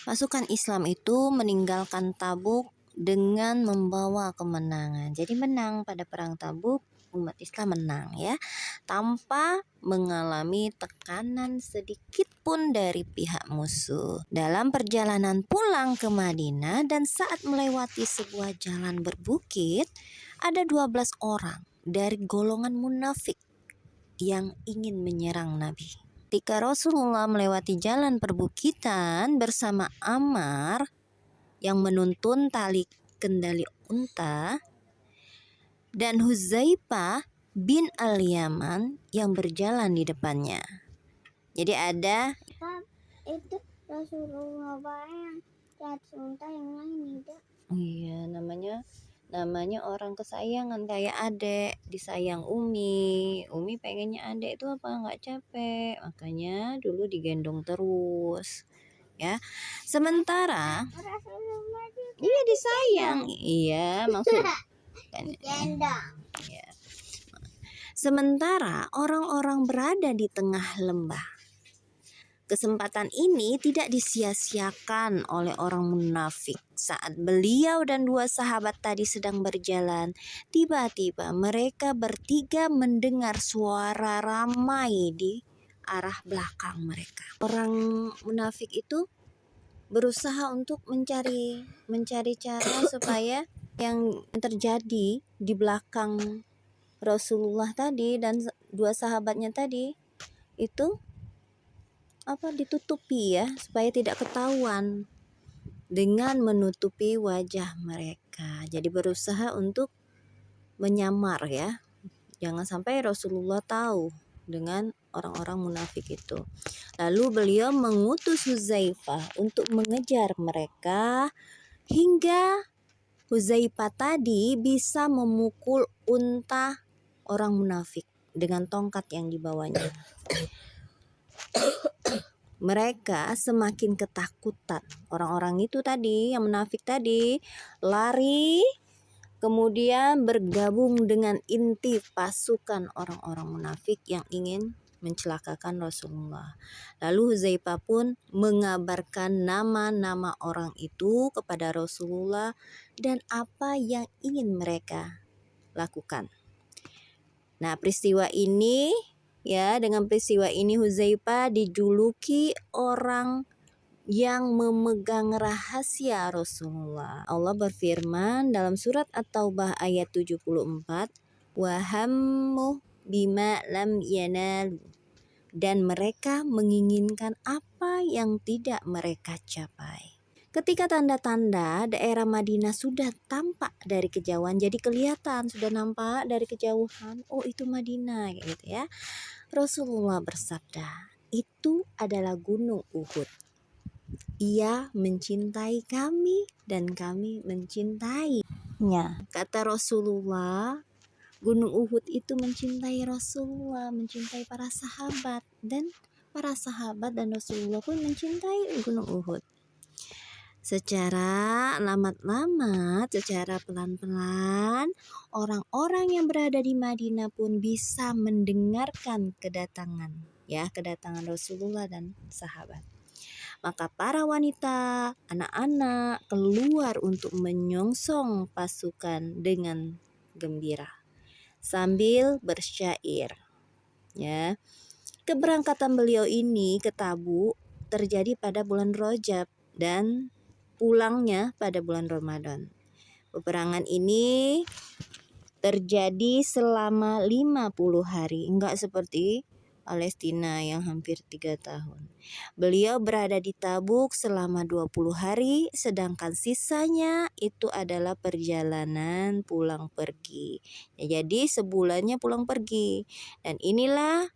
Pasukan Islam itu meninggalkan Tabuk dengan membawa kemenangan. Jadi menang pada perang Tabuk, umat Islam menang ya, tanpa mengalami tekanan sedikit pun dari pihak musuh. Dalam perjalanan pulang ke Madinah dan saat melewati sebuah jalan berbukit, ada 12 orang dari golongan munafik yang ingin menyerang Nabi. Ketika Rasulullah melewati jalan perbukitan bersama Ammar yang menuntun tali kendali unta dan Huzaifah bin Al-Yaman yang berjalan di depannya. Jadi ada itu Rasulullah yang jatuh unta yang lain itu. Iya, namanya orang kesayangan kayak adek, disayang Umi pengennya adek itu apa nggak capek, makanya dulu digendong terus ya. Sementara Rasulullah iya disayang, iya maksud kan gendong. ya. Sementara orang-orang berada di tengah lembah. Kesempatan ini tidak disia-siakan oleh orang munafik. Saat beliau dan dua sahabat tadi sedang berjalan, tiba-tiba mereka bertiga mendengar suara ramai di arah belakang mereka. Orang munafik itu berusaha untuk mencari cara supaya yang terjadi di belakang Rasulullah tadi dan dua sahabatnya tadi itu ditutupi ya, supaya tidak ketahuan dengan menutupi wajah mereka. Jadi berusaha untuk menyamar ya, jangan sampai Rasulullah tahu dengan orang-orang munafik itu. Lalu beliau mengutus Huzaifah untuk mengejar mereka hingga Huzaifah tadi bisa memukul unta orang munafik dengan tongkat yang dibawanya. Mereka semakin ketakutan. Orang-orang itu tadi, yang munafik tadi, lari, kemudian bergabung dengan inti pasukan orang-orang munafik yang ingin mencelakakan Rasulullah. Lalu Huzaifah pun mengabarkan nama-nama orang itu kepada Rasulullah dan apa yang ingin mereka lakukan. Nah, dengan peristiwa ini Huzaifah dijuluki orang yang memegang rahasia Rasulullah. Allah berfirman dalam surat At-Taubah ayat 74, "Wa hammu bima lam yanalu." Dan mereka menginginkan apa yang tidak mereka capai. Ketika tanda-tanda daerah Madinah sudah tampak dari kejauhan, jadi kelihatan sudah nampak dari kejauhan, oh itu Madinah gitu ya. Rasulullah bersabda, itu adalah gunung Uhud. Ia mencintai kami dan kami mencintainya. Kata Rasulullah, gunung Uhud itu mencintai Rasulullah, mencintai para sahabat, dan para sahabat dan Rasulullah pun mencintai gunung Uhud. Secara lamat-lamat, secara pelan-pelan, orang-orang yang berada di Madinah pun bisa mendengarkan kedatangan Rasulullah dan sahabat. Maka para wanita, anak-anak keluar untuk menyongsong pasukan dengan gembira sambil bersyair. Ya. Keberangkatan beliau ini ke Tabuk terjadi pada bulan Rajab dan pulangnya pada bulan Ramadan. Peperangan ini terjadi selama 50 hari, enggak seperti Palestina yang hampir 3 tahun. Beliau berada di Tabuk selama 20 hari, sedangkan sisanya itu adalah perjalanan pulang pergi. Ya, jadi sebulannya pulang pergi. Dan inilah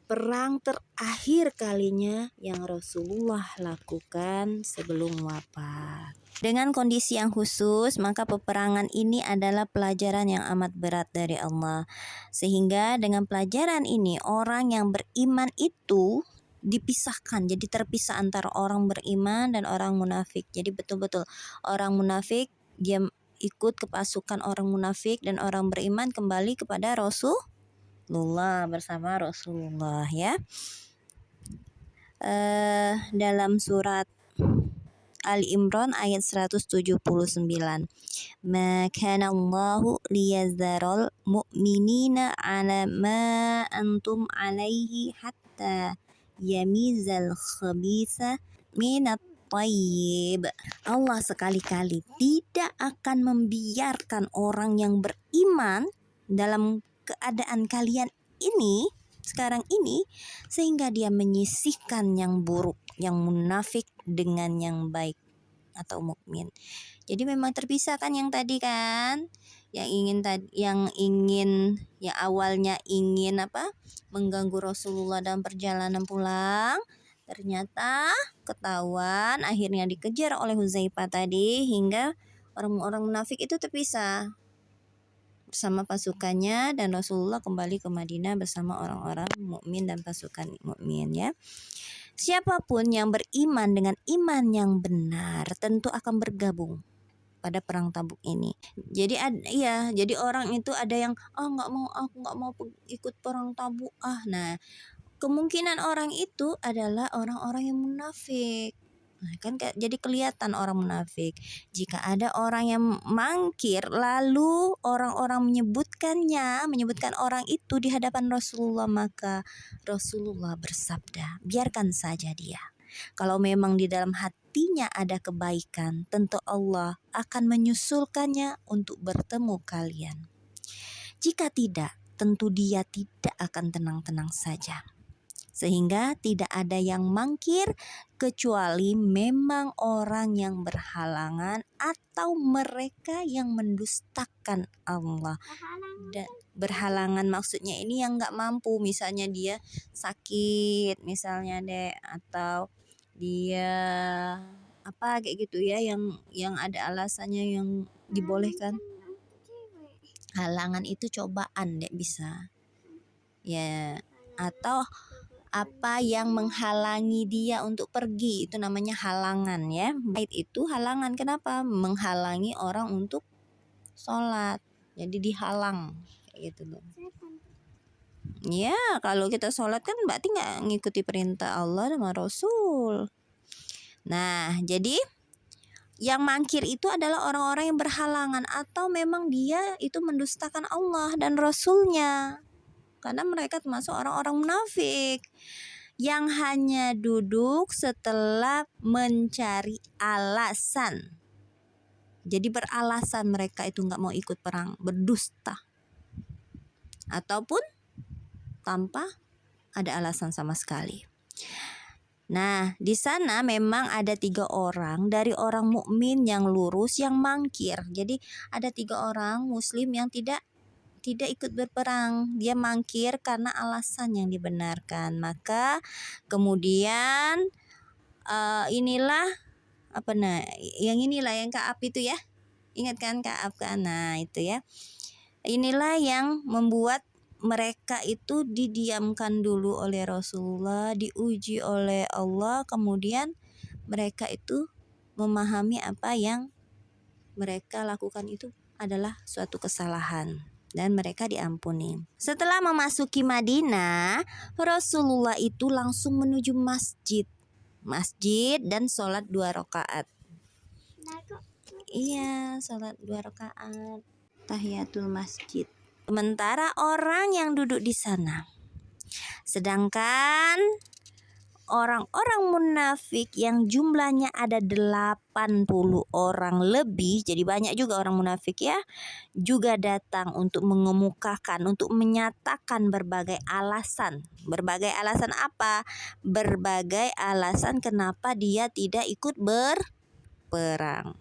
perang terakhir kalinya yang Rasulullah lakukan sebelum wafat. Dengan kondisi yang khusus, maka peperangan ini adalah pelajaran yang amat berat dari Allah. Sehingga dengan pelajaran ini, orang yang beriman itu dipisahkan, jadi terpisah antara orang beriman dan orang munafik. Jadi betul-betul orang munafik dia ikut ke pasukan orang munafik dan orang beriman kembali kepada Rasulullah bersama Rasulullah ya. Dalam surat Ali Imran ayat 179. Ma kana Allahu liyazzaral mu'minina ala ma antum alaihi hatta yamizal khabitha minat thayyib. Allah sekali-kali tidak akan membiarkan orang yang beriman dalam keadaan kalian ini sekarang ini sehingga dia menyisihkan yang buruk, yang munafik dengan yang baik atau mukmin. Jadi memang terpisah kan yang tadi kan, yang awalnya ingin mengganggu Rasulullah dalam perjalanan pulang, ternyata ketahuan, akhirnya dikejar oleh Hudzaifah tadi hingga orang-orang munafik itu terpisah bersama pasukannya dan Rasulullah kembali ke Madinah bersama orang-orang mukmin dan pasukan mukmin ya. Siapapun yang beriman dengan iman yang benar tentu akan bergabung pada perang Tabuk ini. Jadi jadi orang itu ada yang aku nggak mau ikut perang Tabuk Nah, kemungkinan orang itu adalah orang-orang yang munafik. Nah, kan jadi kelihatan orang munafik. Jika ada orang yang mangkir lalu orang-orang menyebutkan orang itu di hadapan Rasulullah, maka Rasulullah bersabda, biarkan saja dia. Kalau memang di dalam hatinya ada kebaikan, tentu Allah akan menyusulkannya untuk bertemu kalian. Jika tidak, tentu dia tidak akan tenang-tenang saja. Sehingga tidak ada yang mangkir kecuali memang orang yang berhalangan atau mereka yang mendustakan Allah. Dan berhalangan maksudnya ini yang nggak mampu, misalnya dia sakit misalnya atau dia kayak gitu ya, yang ada alasannya yang dibolehkan. Halangan itu cobaan bisa ya, atau apa yang menghalangi dia untuk pergi itu namanya halangan ya. Bait itu halangan, kenapa? Menghalangi orang untuk sholat, jadi dihalang kayak gitu loh. Ya kalau kita sholat kan berarti nggak ngikuti perintah Allah sama Rasul. Nah jadi yang mangkir itu adalah orang-orang yang berhalangan atau memang dia itu mendustakan Allah dan Rasulnya. Karena mereka termasuk orang-orang munafik yang hanya duduk setelah mencari alasan. Jadi beralasan mereka itu nggak mau ikut perang, berdusta. Ataupun tanpa ada alasan sama sekali. Nah, di sana memang ada 3 orang dari orang mukmin yang lurus yang mangkir. Jadi ada 3 orang muslim yang tidak ikut berperang, dia mangkir karena alasan yang dibenarkan. Maka kemudian inilah yang Ka'ab itu ya, ingat kan Ka'ab kan? Nah itu ya, inilah yang membuat mereka itu didiamkan dulu oleh Rasulullah, diuji oleh Allah, kemudian mereka itu memahami apa yang mereka lakukan itu adalah suatu kesalahan dan mereka diampuni. Setelah memasuki Madinah, Rasulullah itu langsung menuju masjid dan sholat 2 rakaat. Iya, sholat 2 rakaat tahiyatul masjid. Sementara orang yang duduk di sana, sedangkan orang-orang munafik yang jumlahnya ada 80 orang lebih, jadi banyak juga orang munafik ya, juga datang untuk mengemukakan, untuk menyatakan berbagai alasan. Berbagai alasan apa? Berbagai alasan kenapa dia tidak ikut berperang.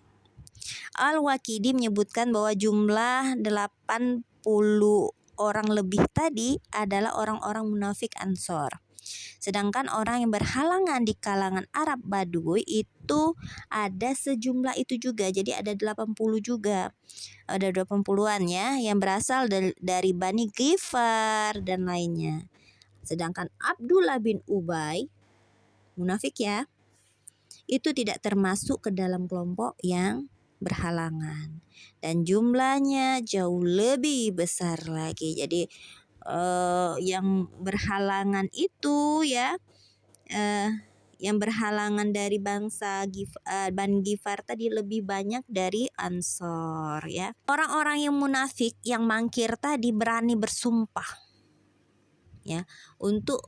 Al-Waqidi menyebutkan bahwa jumlah 80 orang lebih tadi adalah orang-orang munafik Ansor. Sedangkan orang yang berhalangan di kalangan Arab Baduy itu ada sejumlah itu juga. Jadi ada 80 juga. Ada 80-an ya yang berasal dari Bani Ghifar dan lainnya. Sedangkan Abdullah bin Ubay, munafik ya, itu tidak termasuk ke dalam kelompok yang berhalangan. Dan jumlahnya jauh lebih besar lagi. Jadi yang berhalangan itu ya yang berhalangan dari bangsa Bani Gifar tadi lebih banyak dari Ansor ya. Orang-orang yang munafik yang mangkir tadi berani bersumpah ya untuk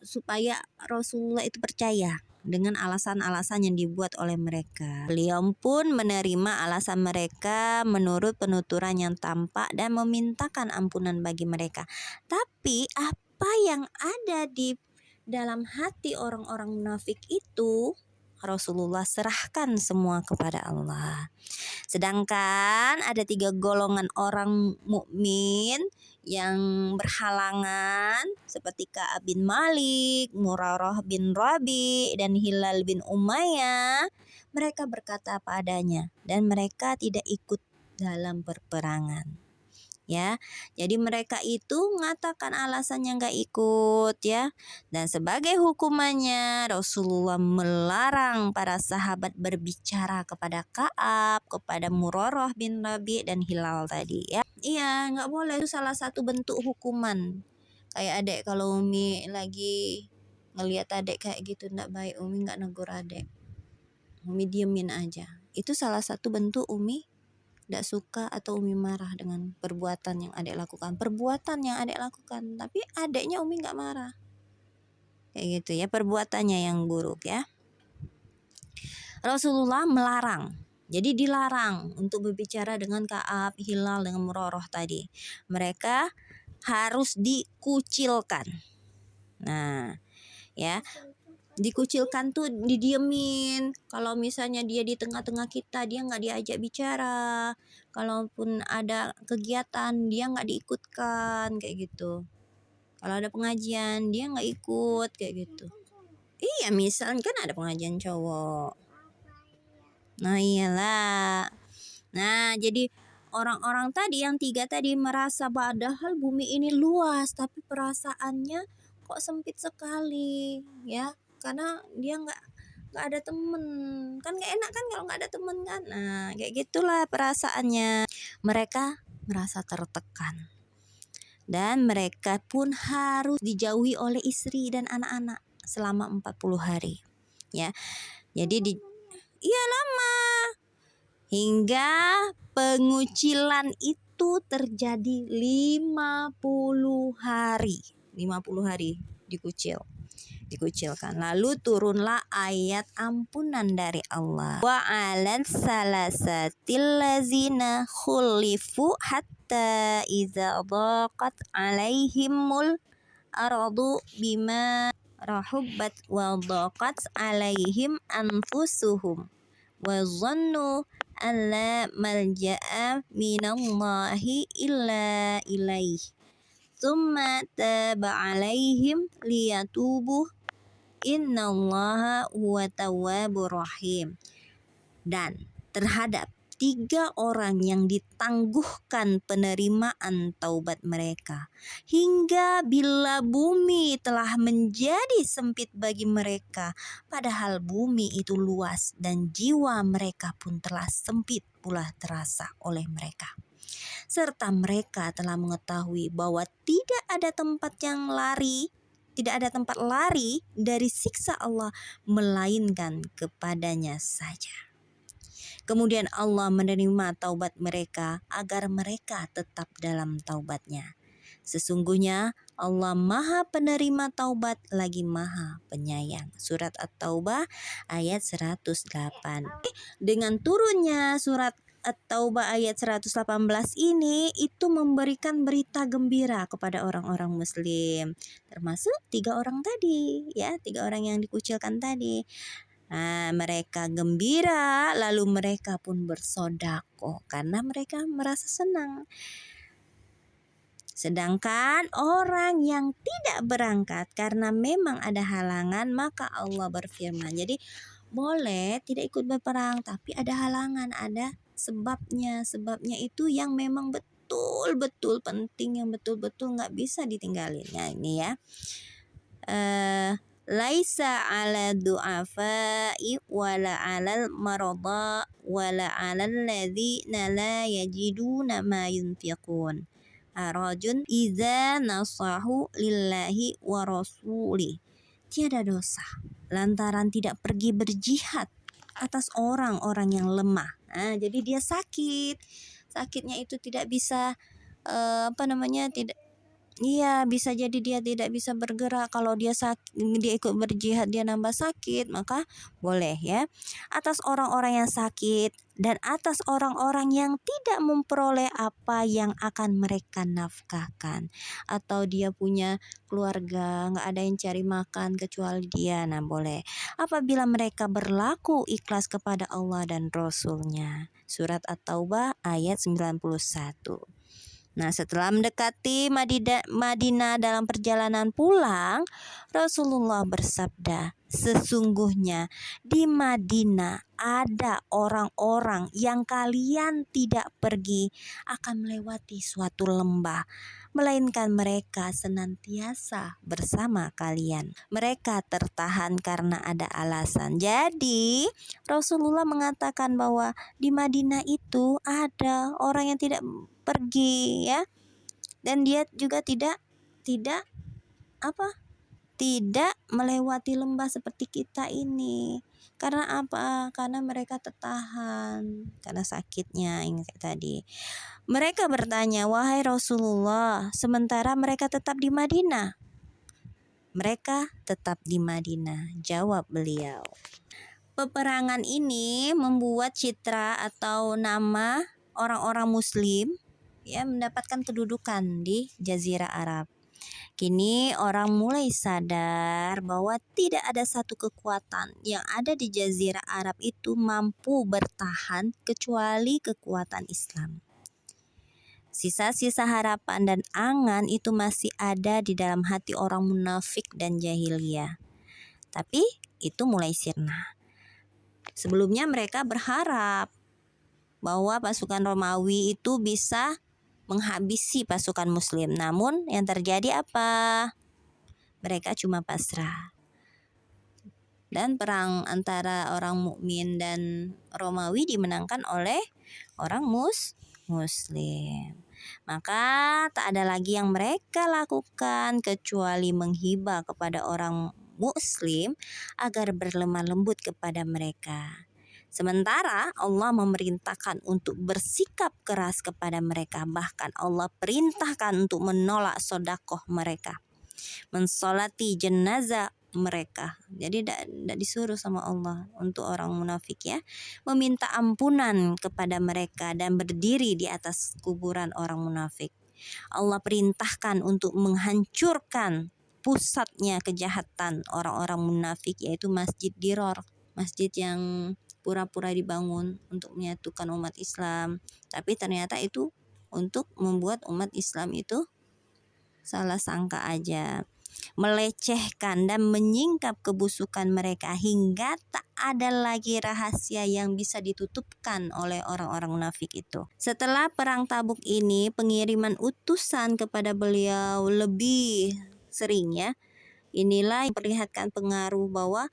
supaya Rasulullah itu percaya dengan alasan-alasan yang dibuat oleh mereka. Beliau pun menerima alasan mereka menurut penuturan yang tampak dan memintakan ampunan bagi mereka. Tapi apa yang ada di dalam hati orang-orang munafik itu Rasulullah serahkan semua kepada Allah. Sedangkan ada 3 golongan orang mukmin yang berhalangan seperti Ka'ab bin Malik, Murarah bin Rabi, dan Hilal bin Umayyah. Mereka berkata apa adanya dan mereka tidak ikut dalam perperangan. Ya, jadi mereka itu mengatakan alasannya nggak ikut ya. Dan sebagai hukumannya Rasulullah melarang para sahabat berbicara kepada Ka'ab, kepada Murarah bin Rabi dan Hilal tadi ya. Iya, nggak boleh, itu salah satu bentuk hukuman. Kayak adek kalau Umi lagi ngelihat adek kayak gitu nggak baik, Umi nggak negur adek. Umi diemin aja. Itu salah satu bentuk Umi tidak suka atau Umi marah dengan perbuatan yang adek lakukan. Perbuatan yang adek lakukan, tapi adeknya Umi nggak marah. Kayak gitu ya, perbuatannya yang buruk ya. Rasulullah melarang. Jadi dilarang untuk berbicara dengan Ka'ab, Hilal, dengan Murarah tadi. Mereka harus dikucilkan. Nah, ya. Dikucilkan tuh didiemin. Kalau misalnya dia di tengah-tengah kita, dia nggak diajak bicara. Kalaupun ada kegiatan, dia nggak diikutkan kayak gitu. Kalau ada pengajian, dia nggak ikut kayak gitu. Iya, misalnya kan ada pengajian cowok. Nah iyalah. Nah jadi orang-orang tadi yang 3 tadi merasa padahal bumi ini luas, tapi perasaannya kok sempit sekali ya. Karena dia nggak ada temen, kan nggak enak kan kalau nggak ada temen kan. Nah kayak gitulah perasaannya. Mereka merasa tertekan dan mereka pun harus dijauhi oleh istri dan anak-anak selama 40 hari ya. Jadi iya lama hingga pengucilan itu terjadi 50 hari. 50 hari dikucilkan. Lalu turunlah ayat ampunan dari Allah. Wa 'alal salasatil ladzina khulifu hatta idza dhaqat 'alaihimul ardu bima rahubat wa dhaqat 'alaihim anfusuhum wa dhannu alla malja'a minallahi illa ilaih. Tsumma taba 'alaihim liyatubu innallaha huwa tawwabur rahim. Dan terhadap 3 orang yang ditangguhkan penerimaan taubat mereka hingga bila bumi telah menjadi sempit bagi mereka, padahal bumi itu luas dan jiwa mereka pun telah sempit pula terasa oleh mereka. Serta mereka telah mengetahui bahwa tidak ada tempat lari dari siksa Allah melainkan kepadanya saja. Kemudian Allah menerima taubat mereka agar mereka tetap dalam taubatnya. Sesungguhnya Allah Maha Penerima Taubat lagi Maha Penyayang. Surat At-Taubah ayat 108. Dengan turunnya surat At-Taubah ayat 118 ini itu memberikan berita gembira kepada orang-orang muslim, termasuk 3 orang tadi ya, 3 orang yang dikucilkan tadi. Nah, mereka gembira lalu mereka pun bersedekah karena mereka merasa senang. Sedangkan orang yang tidak berangkat karena memang ada halangan, maka Allah berfirman. Jadi boleh tidak ikut berperang tapi ada halangan, ada sebabnya. Sebabnya itu yang memang betul-betul penting, yang betul-betul nggak bisa ditinggalin. Nah ini ya. Laisa 'ala du'afa'i wala 'alal marada wala 'alal ladzina la yajiduna ma yunfiqun harajun idza nasahu lillahi wa rasulih. tiada dosa lantaran tidak pergi berjihad atas orang-orang yang lemah. Nah, jadi dia sakit. Sakitnya itu tidak bisa tidak. Iya, bisa jadi dia tidak bisa bergerak. Kalau dia dia ikut berjihad, dia nambah sakit, maka boleh ya. Atas orang-orang yang sakit dan atas orang-orang yang tidak memperoleh apa yang akan mereka nafkahkan, atau dia punya keluarga, nggak ada yang cari makan kecuali dia, nah boleh. Apabila mereka berlaku ikhlas kepada Allah dan Rasul-Nya. Surat At-Taubah ayat 91. Nah, setelah mendekati Madinah dalam perjalanan pulang, Rasulullah bersabda, "Sesungguhnya di Madinah ada orang-orang yang kalian tidak pergi akan melewati suatu lembah, melainkan mereka senantiasa bersama kalian. Mereka tertahan karena ada alasan." Jadi, Rasulullah mengatakan bahwa di Madinah itu ada orang yang tidak pergi ya, dan dia juga tidak apa tidak melewati lembah seperti kita ini. Karena apa? Karena mereka tertahan karena sakitnya ini kayak tadi. Mereka bertanya, "Wahai Rasulullah, sementara mereka tetap di Madinah?" "Mereka tetap di Madinah," jawab beliau. Peperangan ini membuat citra atau nama orang-orang muslim ya mendapatkan kedudukan di Jazirah Arab. Kini orang mulai sadar bahwa tidak ada satu kekuatan yang ada di Jazirah Arab itu mampu bertahan kecuali kekuatan Islam. Sisa-sisa harapan dan angan itu masih ada di dalam hati orang munafik dan jahiliyah. Tapi itu mulai sirna. Sebelumnya mereka berharap bahwa pasukan Romawi itu bisa menghabisi pasukan Muslim. Namun yang terjadi apa? Mereka cuma pasrah. Dan perang antara orang mukmin dan Romawi dimenangkan oleh orang Muslim. Maka tak ada lagi yang mereka lakukan kecuali menghibah kepada orang Muslim agar berlemah lembut kepada mereka. Sementara Allah memerintahkan untuk bersikap keras kepada mereka. Bahkan Allah perintahkan untuk menolak sodakoh mereka, mensolati jenazah mereka. Jadi tidak disuruh sama Allah untuk orang munafik ya, meminta ampunan kepada mereka dan berdiri di atas kuburan orang munafik. Allah perintahkan untuk menghancurkan pusatnya kejahatan orang-orang munafik, yaitu Masjid Diror, masjid yang pura-pura dibangun untuk menyatukan umat Islam, tapi ternyata itu untuk membuat umat Islam itu salah sangka aja, melecehkan dan menyingkap kebusukan mereka hingga tak ada lagi rahasia yang bisa ditutupkan oleh orang-orang munafik itu. Setelah perang Tabuk ini, pengiriman utusan kepada beliau lebih sering ya. Inilah yang memperlihatkan pengaruh bahwa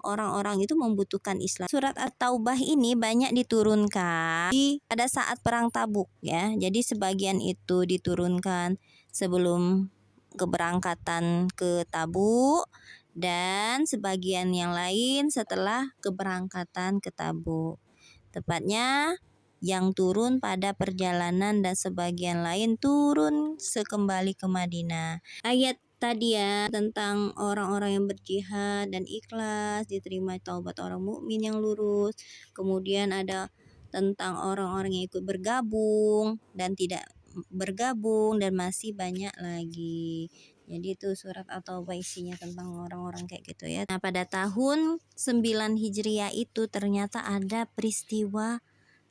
orang-orang itu membutuhkan Islam. Surat At-Taubah ini banyak diturunkan pada saat perang Tabuk ya. Jadi sebagian itu diturunkan sebelum keberangkatan ke Tabuk dan sebagian yang lain setelah keberangkatan ke Tabuk. Tepatnya yang turun pada perjalanan dan sebagian lain turun sekembali ke Madinah. Ayat tadi ya tentang orang-orang yang berjihad dan ikhlas, diterima taubat orang mukmin yang lurus. Kemudian ada tentang orang-orang yang ikut bergabung dan tidak bergabung, dan masih banyak lagi. Jadi itu surat At-Taubah isinya tentang orang-orang kayak gitu ya. Nah, pada tahun 9 Hijriah itu ternyata ada peristiwa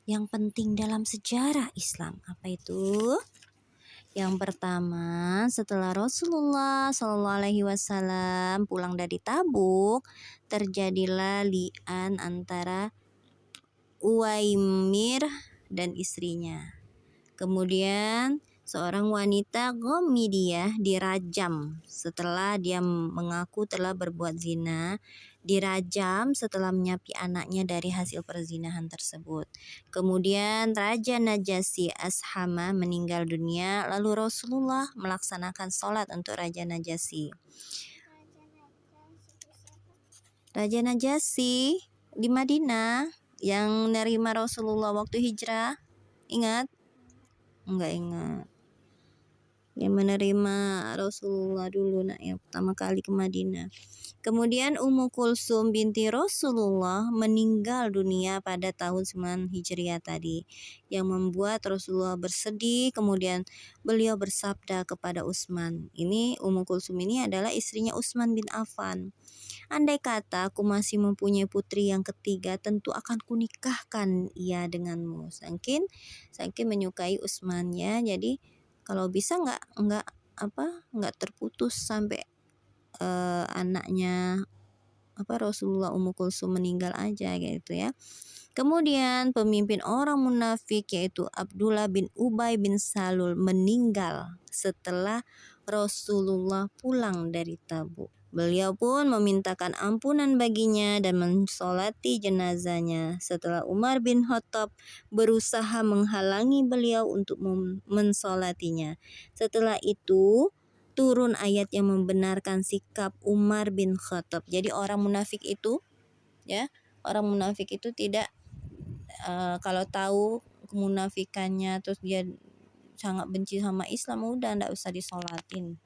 yang penting dalam sejarah Islam. Apa itu? Yang pertama, setelah Rasulullah SAW pulang dari Tabuk, terjadilah li'an antara Uwaimir dan istrinya. Kemudian seorang wanita Ghamidiyah dirajam setelah dia mengaku telah berbuat zina, dirajam setelah menyapi anaknya dari hasil perzinahan tersebut. Kemudian Raja Najasyi Ashama meninggal dunia, lalu Rasulullah melaksanakan sholat untuk Raja Najasyi. Raja Najasyi di Madinah yang nerima Rasulullah waktu hijrah. Ingat? Enggak ingat. Yang menerima Rasulullah dulu yang pertama kali ke Madinah. Kemudian Ummu Kulsum binti Rasulullah meninggal dunia pada tahun 9 Hijriah tadi, yang membuat Rasulullah bersedih. Kemudian beliau bersabda kepada Utsman. Ini Ummu Kulsum ini adalah istrinya Utsman bin Affan. Andai kata aku masih mempunyai putri yang ketiga, tentu akan kunikahkan ia denganmu. Saking menyukai Utsman ya. Jadi kalau bisa nggak terputus sampai anaknya Rasulullah Ummu Kulsum meninggal aja gitu ya. Kemudian pemimpin orang munafik yaitu Abdullah bin Ubay bin Salul meninggal setelah Rasulullah pulang dari Tabuk. Beliau pun memintakan ampunan baginya dan mensolati jenazahnya setelah Umar bin Khattab berusaha menghalangi beliau untuk mensolatinya. Setelah itu turun ayat yang membenarkan sikap Umar bin Khattab. Jadi orang munafik itu tidak kalau tahu kemunafikannya terus dia sangat benci sama Islam, udah ndak usah disolatin.